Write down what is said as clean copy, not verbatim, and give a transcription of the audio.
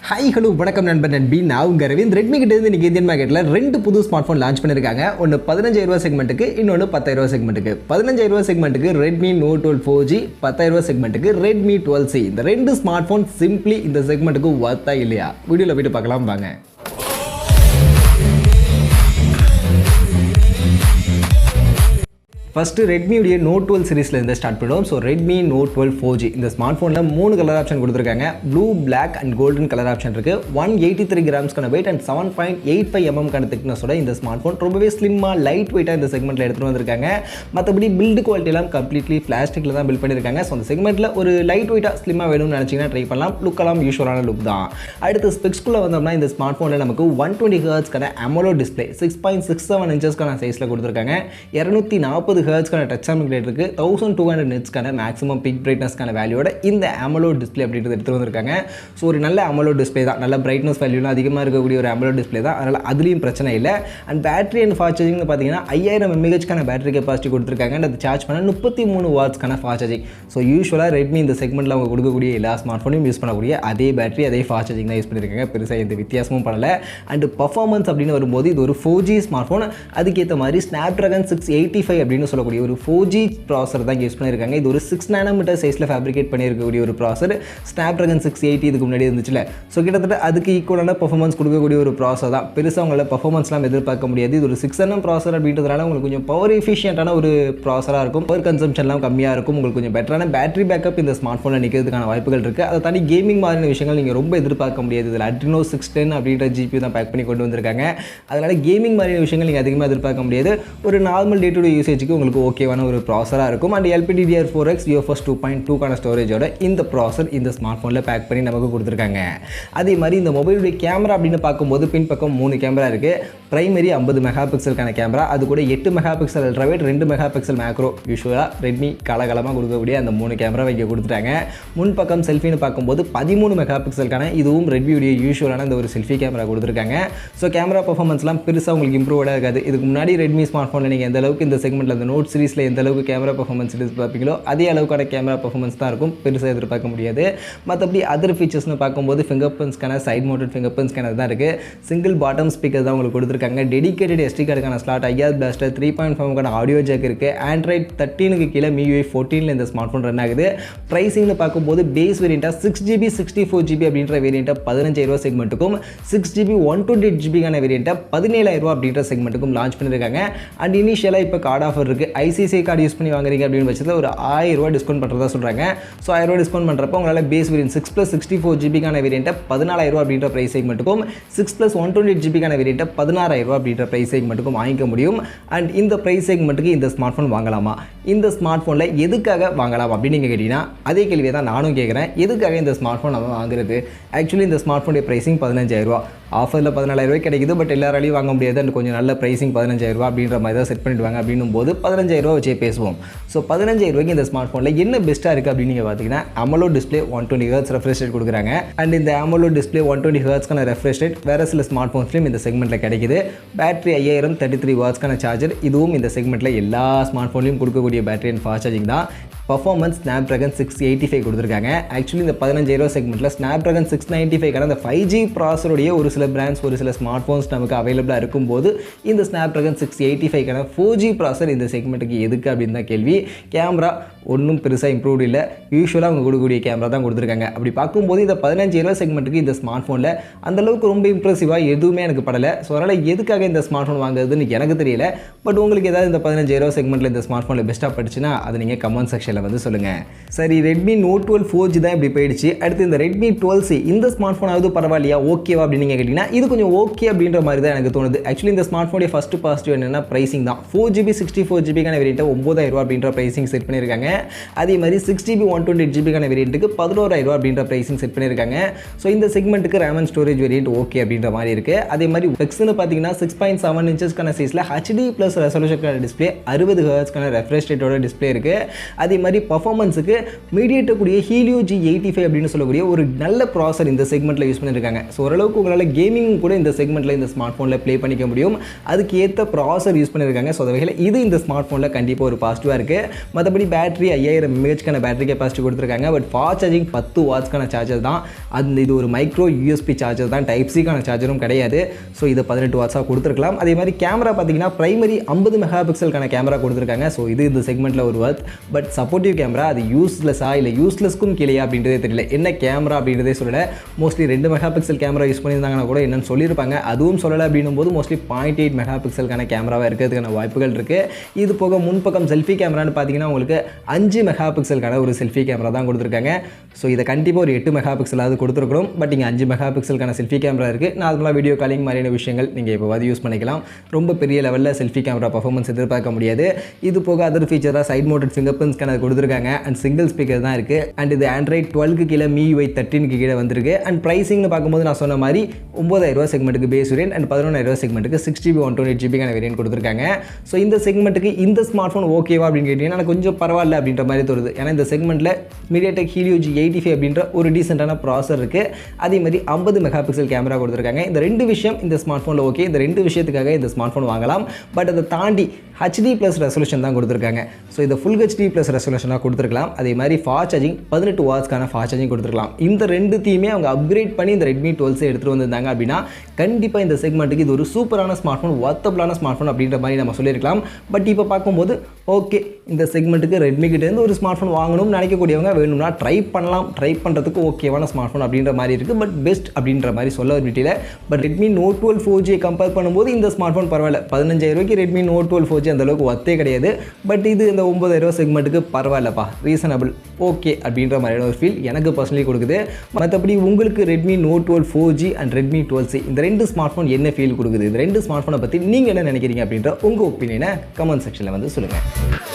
Hi hello வணக்கம் நண்பர் நண்பி நான் உங்கள் ரவீந்த். ரெட்மி கிட்ட இருந்து இன்றைக்கி இந்தியன் மார்க்கெட்டில் 2 புது ஸ்மார்ட் ஃபோன் லான்ச் பண்ணியிருக்காங்க. ஒன்று 15,000 செக்மெண்ட்டுக்கு, இன்னொன்று 10,000 செக்மெண்ட்டுக்கு. 15,000 செக்மெண்ட்டுக்கு Redmi Note 12 4G, 10,000 செக்மெண்ட்டுக்கு Redmi 12C. இந்த 2 ஸ்மார்ட் ஃபோன் சிம்பிளி இந்த செக்மெண்ட்டுக்கு வர்த்தா இல்லையா? வீடியோவில் போய்ட்டு பார்க்கலாம் வாங்க. ஃபஸ்ட்டு ரெட்மியுடைய Note 12 சீரிஸ்லேருந்து ஸ்டார்ட் பண்ணுவோம். ஸோ Redmi Note 12 4G இந்த ஸ்மார்ட் ஃபோனில் 3 கலர் ஆப்ஷன் கொடுத்துருக்காங்க. Blue, black and golden colour option இருக்குது. 183 கிராம்ஸ்க்கான வெயிட் அண்ட் 7.85 mm திக்னஸோட இந்த ஸ்மார்ட் ஃபோன் ரொம்பவே ஸ்லிம்மாக லைட் வெயிட்டாக இந்த செக்மெண்ட்டில் எடுத்துகிட்டு வந்திருக்காங்க. மற்றபடி பில்டு குவாலிட்டியெல்லாம் கம்ப்ளீட்லி பிளாஸ்டிக்கில் தான் பில்ட் பண்ணியிருக்காங்க. ஸோ அந்த செக்மெண்ட்டில் ஒரு லைட் வெயிட்டாக ஸ்லிம்மாக வேணும்னு நினச்சிங்கன்னா ட்ரை பண்ணலாம். லுக்கெல்லாம் யூஸ்வலான லுக் தான். அடுத்து ஸ்பெக்ஸ்குள்ளே வந்தோம்னா இந்த ஸ்மார்ட் ஃபோனில் நமக்கு 120 ஹெர்ட்ஸ்க்கான AMOLED டிஸ்பிளே 6.67 இன்ச்சஸ்க்கான சைஸில் கொடுத்துருக்காங்க. 240 ஹெர்ட்ஸ்க்கான டச் சாம்பிளிங் ரேட் இருக்குது. 1200 நிட்ஸ்க்கான மேக்ஸிமம் பிக் பிரைட்னஸ்க்கான வேல்யூட இந்த AMOLED டிஸ்பிளே அப்படின்றது எடுத்து வந்திருக்காங்க. ஸோ ஒரு நல்ல AMOLED டிஸ்பிளே தான். நல்ல பிரைட்னஸ் வேல்யூலாம் அதிகமாக இருக்கக்கூடிய ஒரு AMOLED டிஸ்பிளே தான். அதனால் அதுலேயும் பிரச்சனை இல்லை. அண்ட் பேட்டரி அண்ட் ஃபாஸ்ட் சார்ஜிங்னு பார்த்தீங்கன்னா 5000 mAh பேட்டரி கெப்பாசிட்டி கொடுத்துருக்காங்க. அண்ட் அது சார்ஜ் பண்ண 33 வாட்ஸ்க்கான ஃபாஸ்ட் சார்ஜிங். ஸோ யூஸ்வலாக ரெட்மி இந்த செக்மெண்ட்டில் அவங்க கொடுக்கக்கூடிய எல்லா ஸ்மார்ட் ஃபோனையும் யூஸ் பண்ணக்கூடிய அதே பேட்டரி அதே ஃபாஸ்ட் சார்ஜிங் தான் யூஸ் பண்ணியிருக்காங்க. பெருசாக எந்த வித்தியாசமும் பண்ணலை. அண்ட் பர்ஃபார்மன்ஸ் அப்படின்னு வரும்போது இது ஒரு 4G ஸ்மார்ட் ஃபோன். அதுக்கேற்ற மாதிரி Snapdragon 685 அப்படின்னு சொல்லக்கூடிய ஒரு 4G ப்ராசர் தான் யூஸ் பண்ணியிருக்காங்க. இது ஒரு 6 nm சைஸில் ஃபேப்ரிகேட் பண்ணியிருக்கக்கூடிய ஒரு ப்ராசர். Snapdragon 680 இதுக்கு முன்னாடி இருந்துச்சுல. ஸோ கிட்டத்தட்ட அதுக்கு ஈக்குவலான பர்ஃபார்மன்ஸ் கொடுக்கக்கூடிய ஒரு ப்ராசர் தான். பெருசாக உங்களால் பர்ஃபார்மன்ஸ்லாம் எதிர்பார்க்க முடியாது. இது ஒரு 6 nm ப்ராசர் அப்படின்றதுனால உங்களுக்கு கொஞ்சம் பவர் எஃபிஷியன்ட்டான ஒரு ப்ராசராக இருக்கும். பவர் கன்சம்ஷன்லாம் கம்மியாக இருக்கும். உங்களுக்கு கொஞ்சம் பெட்டரான பேட்டரி பேக்கப் இந்த ஸ்மார்ட் ஃபோனில் நிற்கிறதுக்கான வாய்ப்புகள் இருக்குது. அதை தாண்டி கேமிங் மாதிரியான விஷயங்கள் நீங்கள் ரொம்ப எதிர்பார்க்க முடியாது. இதில் Adreno 610 அப்படின்ற GPU தான் பேக் பண்ணி கொண்டு வந்திருக்காங்க. அதனால் கேமிங் மாதிரியான விஷயங்கள் நீங்கள் அதிகமாக எதிர்பார்க்க முடியாது. ஒரு நார்மல் டே டு டே யூசேஜுக்கு உங்களுக்கு ஓகேவான ஒரு ப்ராசராக இருக்கும். அண்ட் LPDDR4X UFS 2.2க்கான ஸ்டோரேஜோட இந்த ப்ராசர் இந்த ஸ்மார்ட் ஃபோனில் பேக் பண்ணி நமக்கு கொடுத்துருக்காங்க. அதே மாதிரி இந்த மொபைலுடைய கேமரா அப்படின்னு பார்க்கும்போது பின்பக்கம் 3 கேமரா இருக்குது. பிரைமரி 50 மெகாபிக்சலுக்கான கேமரா, அது கூட 8 மெகாபிக்சல் அல்ட்ராவைட், 2 மெகாபிக்சல் மேக்ரோ. யூஸ்வலாக ரெட்மி காலகாலமாக கொடுக்கக்கூடிய அந்த 3 கேமரா இங்கே கொடுத்துட்டாங்க. முன்பக்கம் செல்ஃபின்னு பார்க்கும்போது 13 மெகாபிக்சலுக்கான இதுவும் ரெட்மியுடைய யூஸ்வலான இந்த ஒரு செல்ஃபி கேமரா கொடுத்துருக்காங்க. ஸோ கேமரா பர்ஃபார்மன்ஸ்லாம் பெருசாக உங்களுக்கு இம்ப்ரூவ்டாக இருக்காது. இதுக்கு முன்னாடி ரெட்மி ஸ்மார்ட் ஃபோனில் நீங்கள் எந்த அளவுக்கு இந்த செக்மெண்ட்டில் அந்த நோட் சீரிஸில் எந்த அளவுக்கு கேமரா பர்ஃபார்மன்ஸ் எதிர்பார்ப்பீங்களோ அதே அளவுக்கான கேமரா பர்ஃபார்மன்ஸ் தான் இருக்கும். பெருசாக எதிர்பார்க்க முடியாது. மற்றபடி அதர் ஃபீச்சர்ஸ்னு பார்க்கும்போது finger print scanner, side mounted finger print scanner தான் இருக்குது. சிங்கிள் பாட்டம் ஸ்பீக்கர் தான் உங்களுக்கு கொடுத்துருக்காங்க. டெடிகேட்டட் SD கார்டுக்கான ஸ்லாட், IR பிளாஸ்டர், 3.5க்கான ஆடியோ ஜாக் இருக்குது. Android 13க்கு கீழே MIUI 14 இந்த ஸ்மார்ட் ஃபோன் ரன் ஆகுது. ப்ரைஸிங்னு பார்க்கும்போது பேஸ் வேரியண்ட்டாக 6GB 64GB அப்படின்ற வேரியண்ட்டாக 15,000 செக்மெண்ட்டுக்கும், 6GB 128GB வேரியண்ட்டாக 17,000 அப்படின்ற செக்மெண்ட்டுக்கும் லான்ச் பண்ணியிருக்காங்க. அண்ட் இனிஷியலாக இப்போ கார்டு ஆஃபர் இருக்குது. ICICI கார்டு யூஸ் பண்ணி வாங்குறீங்க அப்படின்னு பட்சத்தில் ஒரு 1000 டிஸ்கவுண்ட் பண்ணுறதா சொல்கிறாங்க. ஸோ 1000 டிஸ்கவுண்ட் பண்ணுறப்போ உங்களால் பேஸ் வேரியன்ட் 6 + 64GB வேரியண்ட்டை 14,000 அப்படின்ற ப்ரைஸ் செக்மெண்ட்டுக்கும், 6 + 128GB வேரியண்ட்டை 16,000 அப்படின்ற ப்ரைஸ் செக்மெண்ட்டுக்கும் வாங்கிக்க முடியும். அண்ட் இந்த ப்ரைஸ் செக்மெண்ட்டுக்கு இந்த ஸ்மார்ட் ஃபோன் வாங்கலாமா? இந்த ஸ்மார்ட் ஃபோனில் எதுக்காக வாங்கலாம் அப்படின்னு நீங்கள் கேட்டிங்கன்னா அதே கேள்வியை தான் நானும் கேட்குறேன். எதுக்காக இந்த ஸ்மார்ட் ஃபோன் நம்ம வாங்குறது? ஆக்சுவலி இந்த ஸ்மார்ட் ஃபோனுடைய ப்ரைஸிங் 15,000. ஆஃபரில் 14,000 கிடைக்குது. பட் எல்லாராலையும் வாங்க முடியாது. அண்ட் கொஞ்சம் நல்ல ப்ரைஸிங் 15,000 அப்படின்ற மாதிரி தான் செட் பண்ணிவிடுவாங்க. அப்படின்னும் போது 15,000 வச்சே பேசுவோம். ஸோ 15,000 இந்த ஸ்மார்ட் ஃபோனில் என்ன பெஸ்ட்டாக இருக்குது அப்படின்னு நீங்கள் பார்த்தீங்கன்னா AMOLED display 120 hertz refresh rate கொடுக்குறாங்க. அண்ட் இந்த AMOLED டிஸ்பிளே 120 ஹெர்ட்ஸ்க்கான ரெஃப்ரெஷ் ரேட் வேறு சில ஸ்மார்ட் ஃபோன்ஸ்லையும் இந்த செக்மெண்ட்டில் கிடைக்குது. பேட்டரி 5000 33 வாட்ஸ்க்கான சார்ஜர். இதுவும் இந்த செக்மெண்ட்டில் எல்லா ஸ்மார்ட் ஃபோன்லையும் கொடுக்கக்கூடிய பேட்டரி அண்ட் ஃபாஸ்ட் சார்ஜிங் தான். பர்ஃபார்மன்ஸ் Snapdragon 685 கொடுத்துருக்காங்க. ஆக்சுவலி இந்த 15,000 செக்மெண்ட்டில் Snapdragon 695க்கான அந்த 5G ப்ராசருடைய ஒரு சில பிராண்ட்ஸ் ஒரு சில ஸ்மார்ட் ஃபோன்ஸ் நமக்கு அவைலபிளாக இருக்கும்போது இந்த Snapdragon 685க்கான 4G ப்ராசர் இந்த செக்மெண்ட்டுக்கு எதுக்கு அப்படின்னு தான் கேள்வி. கேமரா ஒன்றும் பெருசாக இம்ப்ரூவ்டு இல்லை. யூஸ்வலாக அவங்க கொடுக்கக்கூடிய கேமரா தான் கொடுத்துருக்காங்க. அப்படி பார்க்கும்போது இந்த 15,000 செக்மெண்ட்டுக்கு இந்த ஸ்மார்ட் ஃபோனில் அந்தளவுக்கு ரொம்ப இம்ப்ரெசிவாக எதுவுமே எனக்கு படலை. ஸோ அதனால் எதுக்காக இந்த ஸ்மார்ட் ஃபோன் வாங்குறதுன்னு எனக்கு தெரியல. பட் உங்களுக்கு ஏதாவது இந்த 15,000 செக்மெண்ட்டில் இந்த ஸ்மார்ட் ஃபோனில் பெஸ்ட்டாக பட்டுச்சுன்னா அதை நீங்கள் கமெண்ட் செக்ஷன் வந்து சொல்லுங்கள். சரி, Redmi Note 12 4G தான் இப்படி போயிடுச்சு. அடுத்து இந்த Redmi 12C இந்த ஸ்மார்ட் ஃபோனாவது பரவாயில்லையா, ஓகேவா அப்படின்னு நீங்கள் கேட்டிங்கன்னா இது கொஞ்சம் ஓகே அப்படின்ற மாதிரி தான் எனக்கு தோணுது. ஆக்சுவலி இந்த ஸ்மார்ட் ஃபோனுடைய ஃபஸ்ட்டு பாசிட்டிவ் என்னென்னா ப்ரைஸிங் தான். 4GB 64GB வேரியண்ட்டை 9,000 அப்படின்ற ப்ரைஸிங் செட் பண்ணியிருக்காங்க. அதே மாதிரி 6GB 128GB வேரியண்ட்டுக்கு 11,000 அப்படின்ற ப்ரைஸிங் செட் பண்ணியிருக்காங்க. ஸோ இந்த செக்மெண்ட்டுக்கு RAM and storage variant okay அப்படின்ற மாதிரி இருக்குது. அதே மாதிரி ஸ்பெக்ஸ்னு பார்த்தீங்கன்னா 6.7 இன்ச்சஸ்க்கான சைஸில் HD+ ரெசல்யூஷனுக்கான டிஸ்பிளே, 60 ஹெர்ட்ஸ்க்கான ரெஃப்ரெஷ் ரேட்டோட டிஸ்பிளே இருக்குது. அதே மாதிரி பர்ஃபார்மன்ஸுக்கு MediaTek Helio G85 அப்படின்னு சொல்லக்கூடிய ஒரு நல்ல ப்ராசர் இந்த செக்மெண்ட்டில் யூஸ் பண்ணியிருக்காங்க. ஸோ ஓரளவுக்கு உங்களால் கேமிங் கூட இந்த செக்மெண்ட்டில் இந்த ஸ்மார்ட் ஃபோனில் ப்ளே பண்ணிக்க முடியும். அதுக்கு ஏற்ற ப்ராசர் யூஸ் பண்ணியிருக்காங்க. ஸோ அந்த வகையில் இது இந்த ஸ்மார்ட் ஸ்மார்ட் ஃபோனில் கண்டிப்பாக ஒரு பாசிட்டிவாக இருக்குது. மற்றபடி பேட்டரி 5000 mAhக்கான பேட்டரி கெப்பாசிட்டி கொடுத்துருக்காங்க. பட் ஃபாஸ்ட் சார்ஜிங் 10 வாட்ஸ்க்கான சார்ஜர் தான். இது ஒரு மைக்ரோ யூஎஸ்பி சார்ஜர் தான், டைப் சிக்கான சார்ஜரும் கிடையாது. ஸோ இதை 18 வாட்ஸாக கொடுத்துருக்கலாம். அதே மாதிரி கேமரா பார்த்தீங்கன்னா பிரைமரி 50 மெகா பிக்சலுக்கான கேமரா கொடுத்துருக்காங்க. ஸோ இது இந்த செக்மெண்ட்டில் ஒரு ஒர்த். பட் சப்போர்ட்டிவ் கேமரா அது யூஸ்லெஸ்ஸாக இல்லை யூஸ்லெஸ்க்கும் கீழே அப்படின்றதே தெரியல. என்ன கேமரா அப்படின்றதே சொல்லலை. Mostly 2 mega pixel camera use பண்ணியிருந்தாங்கன்னா கூட என்னன்னு சொல்லியிருப்பாங்க. அதுவும் சொல்லலை அப்படின்னும் போது மோஸ்ட்லி 0.8 மெகா பிக்சலுக்கான கேமராவாக இருக்கிறதுக்கான வாய்ப்புகள் இருக்குது. இது போக முன்பக்கம் செல்ஃபி கேமரான்னு பார்த்தீங்கன்னா உங்களுக்கு 5 மெகா பிக்சலுக்கான ஒரு செல்ஃபி கேமரா தான் கொடுத்துருக்காங்க. ஸோ இதை கண்டிப்பாக ஒரு 8 மெகா பிக்சலாவது கொடுத்துருக்கணும். பட் இங்கே 5 மெகா பிக்சலுக்கான செல்ஃபி கேமரா இருக்குது. நார்மலாக வீடியோ காலிங் மாதிரியான விஷயங்கள் நீங்கள் இப்போவாது யூஸ் பண்ணிக்கலாம். ரொம்ப பெரிய லெவலில் செல்ஃபி கேமரா பர்ஃபார்மன்ஸ் எதிர்பார்க்க முடியாது. இது போக அதர் ஃபீச்சராக சைட் மவுண்டட் ஃபிங்கர் பிரிண்ட்ஸ்க்கான கொடுத்துருக்காங்க. அண்ட் சிங்கிள் ஸ்பீக்கர் தான் இருக்குது. அண்ட் இது Android 12க்கு கீழே MIUI 13க்கு கீழே வந்திருக்கு. அண்ட் ப்ரைஸிங்னு பார்க்கும்போது நான் சொன்ன மாதிரி 9000 செக்மெண்ட்டுக்கு பேஸ் வேரியன்ட் அண்ட் 11000 செக்மெண்ட்டுக்கு 6GB 128GB வேரியன்ட் கொடுத்துருக்காங்க. ஸோ இந்த செக்மெண்ட்டுக்கு இந்த ஸ்மார்ட் ஃபோன் ஓகேவா அப்படின்னு கேட்டிங்கன்னா எனக்கு கொஞ்சம் பரவாயில்ல அப்படின்ற மாதிரி தோணுது. ஏன்னா இந்த செக்மெண்ட்டில் MediaTek Helio G85 அப்படின்ற ஒரு டீசென்டான ப்ராசர் இருக்குது. அதே மாதிரி 50 மெகா பிக்சல் கேமரா கொடுத்துருக்காங்க. இந்த 2 விஷயம் இந்த ஸ்மார்ட் ஃபோனில் ஓகே. இந்த 2 விஷயத்துக்காக இந்த ஸ்மார்ட் ஃபோன் வாங்கலாம். பட் அதை தாண்டி HD+ ரெசல்யூஷன் தான் கொடுத்துருக்காங்க. ஸோ இதை ஃபுல் HD+ ரெசல்யூஷனாக கொடுத்துருக்கலாம். அதே மாதிரி ஃபாஸ்ட் சார்ஜிங் 18 வாட்ஸ்க்கான ஃபாஸ்ட் சார்ஜிங் கொடுத்துருக்கலாம். இந்த 2த்தையுமே அவங்க அப்கிரேட் பண்ணி இந்த Redmi 12C எடுத்துகிட்டு வந்திருந்தாங்க அப்படின்னா கண்டிப்பாக இந்த செக்மெண்ட்டுக்கு இது ஒரு சூப்பரான ஸ்மார்ட் ஃபோன், வர்த்தபிளான ஸ்மார்ட் ஃபோன் அப்படின்ற மாதிரி நம்ம சொல்லியிருக்கலாம். பட் இப்போ பார்க்கும்போது ஓகே, இந்த செக்மெண்ட்டுக்கு ரெட்மி கிட்டேருந்து ஒரு ஸ்மார்ட் ஃபோன் வாங்கணும்னு நினைக்கக்கூடியவங்க வேணும்னா ட்ரை பண்ணலாம். ட்ரை பண்ணுறதுக்கு ஓகேவான ஸ்மார்ட் ஃபோன் அப்படின்ற மாதிரி இருக்குது. பட் பெஸ்ட் அப்படின்ற மாதிரி சொல்ல விட்டில. But Redmi Note 12 4G compare பண்ணும்போது இந்த ஸ்மார்ட் ஃபோன் பரவாயில்ல. 15000 Redmi Note 12 4G அந்தளவுக்கு ஒர்த்தே கிடையாது. பட் இது இந்த 9000 செக்மெண்ட்டுக்கு பரவாயில்லப்பா, ரீசனபிள், ஓகே அப்படின்ற மாதிரியான ஒரு ஃபீல் எனக்கு பர்சனலி கொடுக்குது. மற்றபடி உங்களுக்கு Redmi Note 12 4G and Redmi 12C இந்த 2 ஸ்மார்ட் ஃபோன் என்ன ஃபீல் கொடுக்குது? இந்த 2 ஸ்மார்ட் ஃபோனை பற்றி நீங்கள் என்ன நினைக்கிறீங்க அப்படின்ற உங்கள் ஒப்பீனியனை கமெண்ட் செக்ஷனில் வந்து சொல்லுங்கள்.